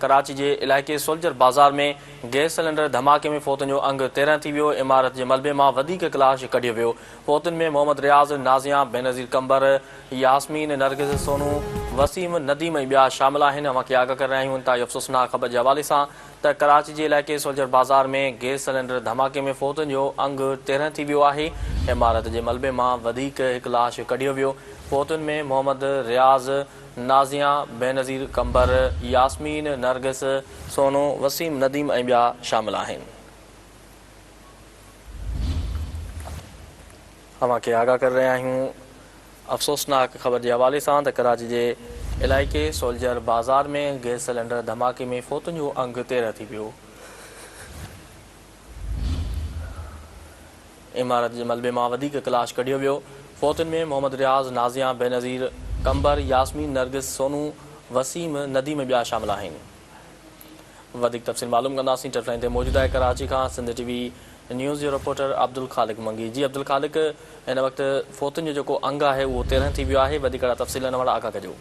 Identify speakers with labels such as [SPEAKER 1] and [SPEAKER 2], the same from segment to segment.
[SPEAKER 1] कराची के इलाइक़े सोल्जर बाज़ार में गैस सिलेंडर धमाके में फ़ौतुन जो अंग 13 थी वियो। इमारत के मलबे में वधीक क्लाश कढियो वियो। फ़ौतुन में मोहम्मद रियाज़, नाज़िया, बेनज़ीर कंबर, यास्मीन, नरगिस, सोनू, वसीम, नदीम ऐं ॿिया शामिल आहिनि। अवांखे आगाह करे रहिया आहियूं त अफ़सोसनाक ख़बर के हवाले सां त कराची के इलाइक़े सोल्जर बाज़ार में गैस सिलेंडर धमाके में फ़ौतुन जो अंग 13 थी वियो आहे। इमारत के मलबे में वधीक क्लाश कढियो वियो। फ़ौतुन में मोहम्मद रियाज़, नाज़िया, बेनज़ीर कंबर, यास्मीन, नरगिस, सोनू, वसीम, नदीम ऐं ॿिया शामिल आहिनि। अवांखे आगाह करे रहिया आहियूं अफ़सोसनाक ख़बर के हवाले सां त कराची के इलाइक़े सोल्जर बाज़ार में गैस सिलेंडर धमाके में फ़ौतुन जो अंग 13 थी वियो। इमारत के मलबे में वधीक क्लाश कढियो वियो। फ़ौतुन में मोहम्मद रियाज़, नाज़िया, बेनज़ीर कंबर, यास्मीन, नरगिस, सोनू, वसीम, नदीम ॿिया शामिल आहिनि। वधीक तफ़सील मालूम कंदासीं। टेलीफोन ते मौजूद आहे कराची खां सिंध टीवी न्यूज़ जो रिपोर्टर अब्दुल ख़ालिक मंगी। जी अब्दुल ख़ालिक, हिन वक़्तु फ़ौतुन जो जेको अंग आहे उहो 13 थी वियो आहे। वधीक तफ़सील हिन वटि आगाह कजो।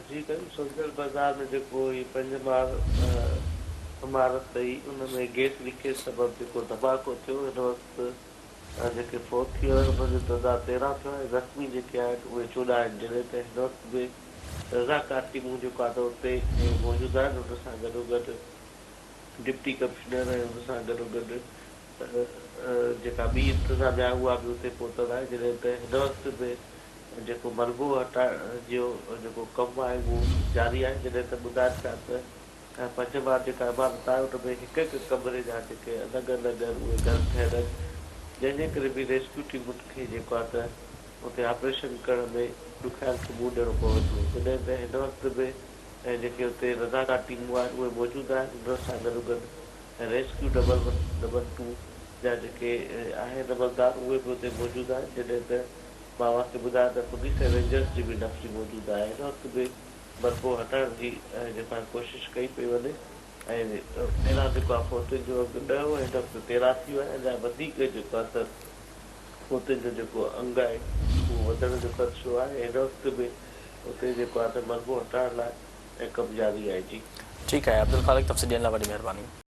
[SPEAKER 2] जी सोल्जर बाज़ार में जेको ही 5 माड़ इमारत हुई उनमें गैस लीकेज सबबु जेको धमाको थियो। हिन वक़्तु जेके फ़ौत थी विया आहिनि उनजो तइदाद 13 थियो आहे। ज़ख़्मी जेके आहिनि उहे 14 आहिनि। जॾहिं त हिन वक़्तु बि रज़ाकार टीमूं जेको आहे उते मौजूदु आहिनि। उन सां गॾोगॾु डिप्टी कमिश्नर ऐं उन सां गॾोगॾु जेका ॿी इंतिज़ामिया उहा बि उते पहुतल आहे। जॾहिं त हिन वक़्तु बि जेको मलबो हटाइण जो जेको कमु आहे उहो जारी आहे। जॾहिं त ॿुधाइनि पिया त 5 माड़ जेका इमारत आहे उन में हिकु हिकु कमरे जा जेके अलॻि अलॻि उहे घर ठहियल आहिनि, जंहिंजे करे बि रेस्क्यू टीमुनि खे जेको आहे त उते ऑपरेशन करण में ॾुखियाल खे मुंहुं ॾियणो पवंदो। जॾहिं त हिन वक़्तु बि जेके उते रज़ाकार टीमूं आहिनि उहे मौजूदु आहिनि। उन सां गॾोगॾु रेस्क्यू 112 जा जेके आहिनि अमलदार उहे बि उते मौजूदु आहिनि। जॾहिं त मां तव्हांखे ॿुधायां त पुलिस ऐं रेंजर्स जी बि नफ़्सी मौजूदु आहे। हिन वक़्तु बि मलबो हटाइण जी जेका कोशिशि कई पई वञे ऐं पहिरां जेको आहे फ़ौतुन जो अघु 10 हो, हिन वक़्तु 13 थी वियो आहे। अञा वधीक जेको आहे त फ़ौतुन जो जेको अंग आहे उहो वधण जो ख़दशो आहे। हिन वक़्तु बि उते जेको आहे त मलबो हटाइण लाइ कमु जारी आहे। जी
[SPEAKER 1] ठीकु आहे अब्दुल ख़ालिक, तफ़सील ॾियण लाइ वॾी महिरबानी।